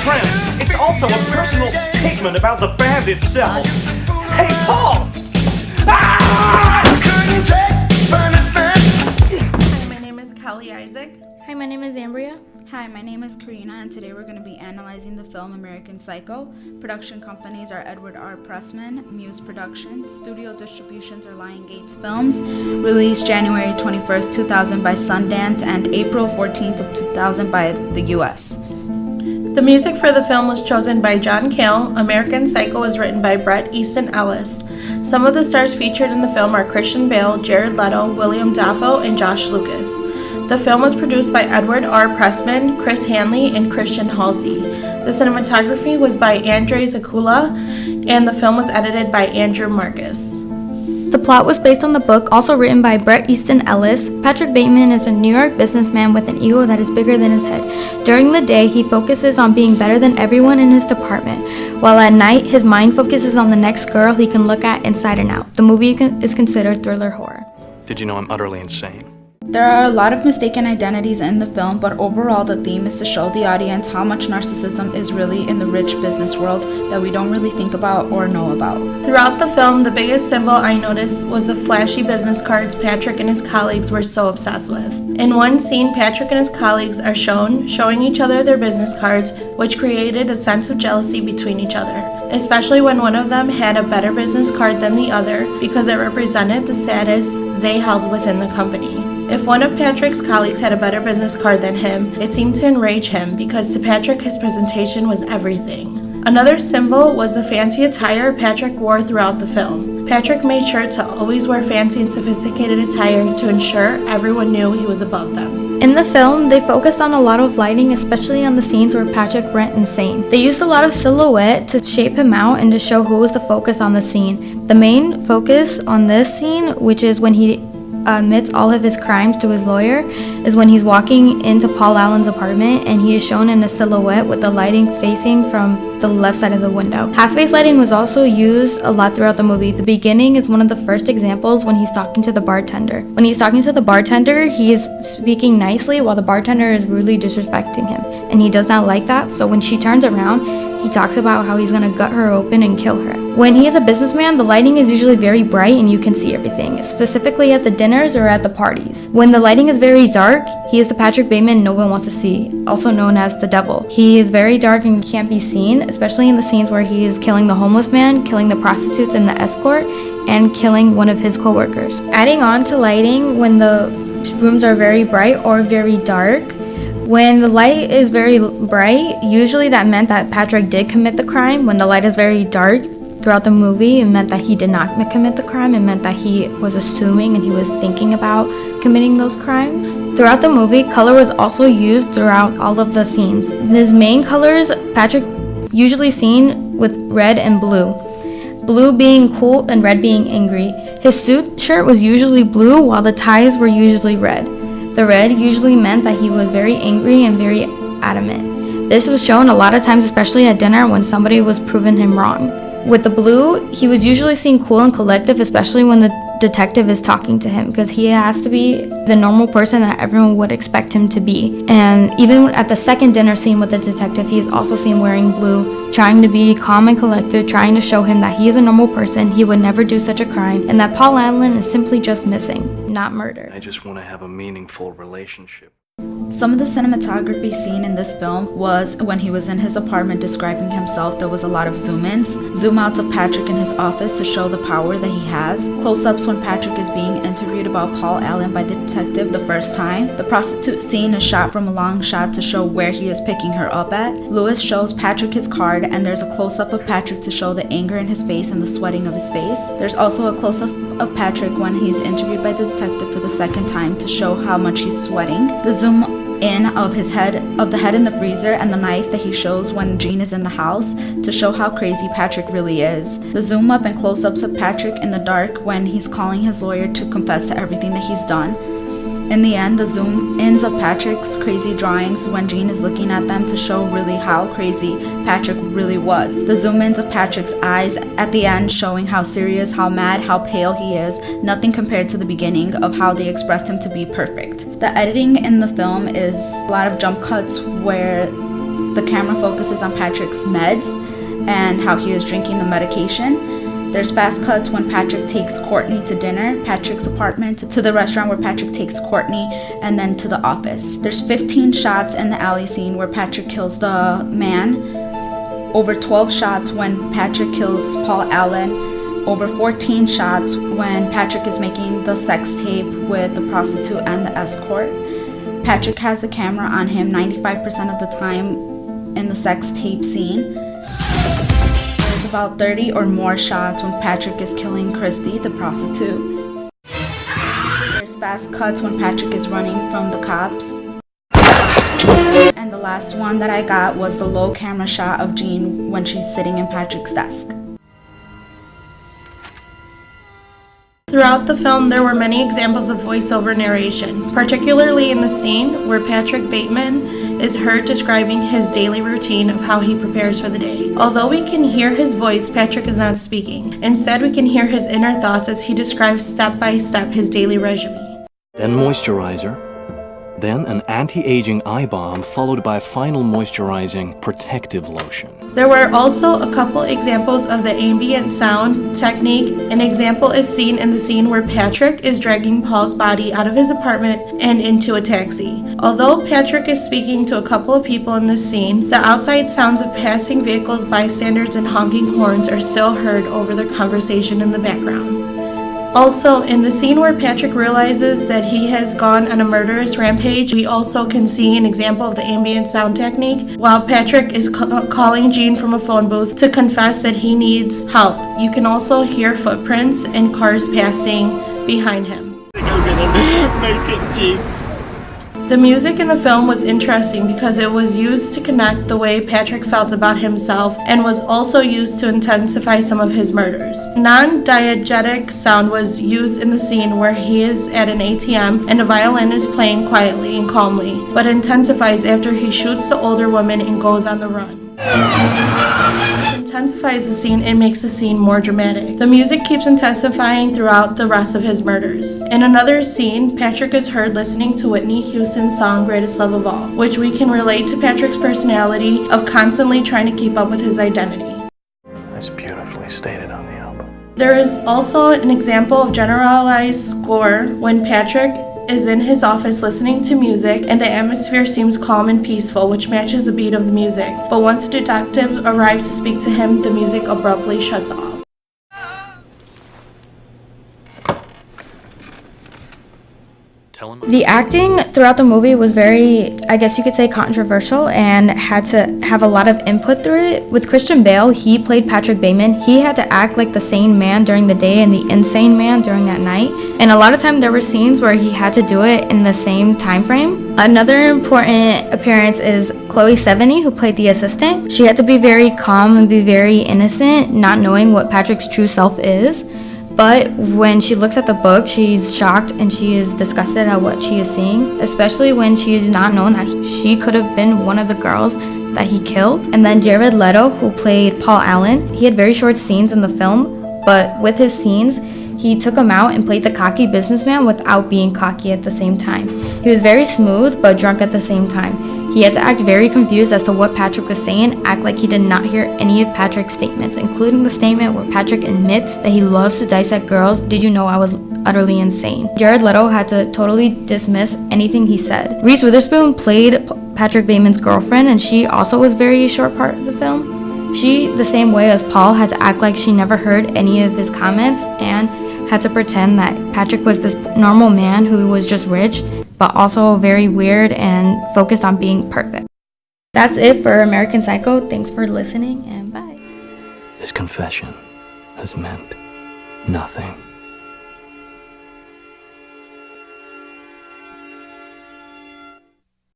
trend. It's also a personal statement about the band itself. Hey, Paul! Ah! Hi, my name is Kelly Isaac. Hi, my name is Ambria. Hi, my name is Karina, and today we're going to be analyzing the film American Psycho. Production companies are Edward R. Pressman, Muse Productions. Studio distributions are Lion Gates Films. Released January 21st, 2000 by Sundance and April 14th of 2000 by the US. The music for the film was chosen by John Cale. American Psycho was written by Bret Easton Ellis. Some of the stars featured in the film are Christian Bale, Jared Leto, William Dafoe, and Josh Lucas. The film was produced by Edward R. Pressman, Chris Hanley, and Christian Halsey. The cinematography was by Andrei Zakula, and the film was edited by Andrew Marcus. The plot was based on the book, also written by Bret Easton Ellis. Patrick Bateman is a New York businessman with an ego that is bigger than his head. During the day, he focuses on being better than everyone in his department, while at night, his mind focuses on the next girl he can look at inside and out. The movie is considered thriller horror. Did you know I'm utterly insane? There are a lot of mistaken identities in the film, but overall the theme is to show the audience how much narcissism is really in the rich business world that we don't really think about or know about. Throughout the film, the biggest symbol I noticed was the flashy business cards Patrick and his colleagues were so obsessed with. In one scene, Patrick and his colleagues are showing each other their business cards, which created a sense of jealousy between each other, especially when one of them had a better business card than the other because it represented the status they held within the company. If one of Patrick's colleagues had a better business card than him, it seemed to enrage him because to Patrick his presentation was everything. Another symbol was the fancy attire Patrick wore throughout the film. Patrick made sure to always wear fancy and sophisticated attire to ensure everyone knew he was above them. In the film, they focused on a lot of lighting, especially on the scenes where Patrick went insane. They used a lot of silhouette to shape him out and to show who was the focus on the scene. The main focus on this scene, which is when he admits all of his crimes to his lawyer, is when he's walking into Paul Allen's apartment and he is shown in a silhouette with the lighting facing from the left side of the window. Half-face lighting was also used a lot throughout the movie. The beginning is one of the first examples when he's talking to the bartender. When he's talking to the bartender, he is speaking nicely while the bartender is rudely disrespecting him, and he does not like that, so when she turns around, he talks about how he's gonna gut her open and kill her. When he is a businessman, the lighting is usually very bright and you can see everything, specifically at the dinners or at the parties. When the lighting is very dark, he is the Patrick Bateman no one wants to see, also known as the devil. He is very dark and can't be seen, especially in the scenes where he is killing the homeless man, killing the prostitutes and the escort, and killing one of his co-workers. Adding on to lighting, when the rooms are very bright or very dark, when the light is very bright, usually that meant that Patrick did commit the crime. When the light is very dark throughout the movie, it meant that he did not commit the crime. It meant that he was assuming and he was thinking about committing those crimes. Throughout the movie, color was also used throughout all of the scenes. His main colors, Patrick usually seen with red and blue. Blue being cool and red being angry. His suit shirt was usually blue while the ties were usually red. The red usually meant that he was very angry and very adamant. This was shown a lot of times, especially at dinner when somebody was proving him wrong. With the blue, he was usually seen cool and collective, especially when the detective is talking to him, because he has to be the normal person that everyone would expect him to be. And even at the second dinner scene with the detective, he is also seen wearing blue, trying to be calm and collective, trying to show him that he is a normal person, he would never do such a crime, and that Paul Allen is simply just missing, not murdered. I just want to have a meaningful relationship. Some of the cinematography seen in this film was when he was in his apartment describing himself. There was a lot of zoom-ins, zoom-outs of Patrick in his office to show the power that he has, close-ups when Patrick is being interviewed about Paul Allen by the detective the first time. The prostitute scene is shot from a long shot to show where he is picking her up at. Lewis shows Patrick his card, and there's a close-up of Patrick to show the anger in his face and the sweating of his face. There's also a close-up of Patrick when he's interviewed by the detective for the second time to show how much he's sweating. The zoom in of the head in the freezer, and the knife that he shows when Jean is in the house to show how crazy Patrick really is. The zoom up and close-ups of Patrick in the dark when he's calling his lawyer to confess to everything that he's done. In the end, the zoom-ins of Patrick's crazy drawings when Jean is looking at them to show really how crazy Patrick really was. The zoom-ins of Patrick's eyes at the end showing how serious, how mad, how pale he is, nothing compared to the beginning of how they expressed him to be perfect. The editing in the film is a lot of jump cuts where The camera focuses on Patrick's meds and how he is drinking the medication. There's fast cuts when Patrick takes Courtney to dinner, Patrick's apartment, to the restaurant where Patrick takes Courtney, and then to the office. There's 15 shots in the alley scene where Patrick kills the man, over 12 shots when Patrick kills Paul Allen, over 14 shots when Patrick is making the sex tape with the prostitute and the escort. Patrick has the camera on him 95% of the time in the sex tape scene. There's about 30 or more shots when Patrick is killing Christy, the prostitute. There's fast cuts when Patrick is running from the cops. And the last one that I got was the low camera shot of Jean when she's sitting in Patrick's desk. Throughout the film, there were many examples of voiceover narration, particularly in the scene where Patrick Bateman is heard describing his daily routine of how he prepares for the day. Although we can hear his voice, Patrick is not speaking. Instead, we can hear his inner thoughts as he describes step by step his daily regimen. Then moisturizer, then an anti-aging eye balm followed by a final moisturizing protective lotion. There were also a couple examples of the ambient sound technique. An example is seen in the scene where Patrick is dragging Paul's body out of his apartment and into a taxi. Although Patrick is speaking to a couple of people in this scene, the outside sounds of passing vehicles, bystanders, and honking horns are still heard over the conversation in the background. Also, in the scene where Patrick realizes that he has gone on a murderous rampage, we also can see an example of the ambient sound technique while Patrick is calling Jean from a phone booth to confess that he needs help. You can also hear footprints and cars passing behind him. You're gonna make it, Jean. The music in the film was interesting because it was used to connect the way Patrick felt about himself and was also used to intensify some of his murders. Non-diegetic sound was used in the scene where he is at an ATM and a violin is playing quietly and calmly, but intensifies after he shoots the older woman and goes on the run. Intensifies the scene and makes the scene more dramatic. The music keeps intensifying throughout the rest of his murders. In another scene, Patrick is heard listening to Whitney Houston's song Greatest Love of All, which we can relate to Patrick's personality of constantly trying to keep up with his identity. That's beautifully stated on the album. There is also an example of generalized score when Patrick is in his office listening to music and the atmosphere seems calm and peaceful, which matches the beat of the music. But once a detective arrives to speak to him, the music abruptly shuts off. The acting throughout the movie was very, I guess you could say, controversial and had to have a lot of input through it. With Christian Bale, he played Patrick Bateman. He had to act like the sane man during the day and the insane man during that night. And a lot of time there were scenes where he had to do it in the same time frame. Another important appearance is Chloe Sevigny, who played the assistant. She had to be very calm and be very innocent, not knowing what Patrick's true self is. But when she looks at the book, she's shocked and she is disgusted at what she is seeing, especially when she is not known that she could have been one of the girls that he killed. And then Jared Leto, who played Paul Allen, he had very short scenes in the film, but with his scenes, he took him out and played the cocky businessman without being cocky at the same time. He was very smooth, but drunk at the same time. He had to act very confused as to what Patrick was saying, act like he did not hear any of Patrick's statements, including the statement where Patrick admits that he loves to dissect girls. Did you know I was utterly insane? Jared Leto had to totally dismiss anything he said. Reese Witherspoon played Patrick Bateman's girlfriend, and she also was a very short part of the film. She, the same way as Paul, had to act like she never heard any of his comments and had to pretend that Patrick was this normal man who was just rich, but also very weird and focused on being perfect. That's it for American Psycho. Thanks for listening and bye. This confession has meant nothing.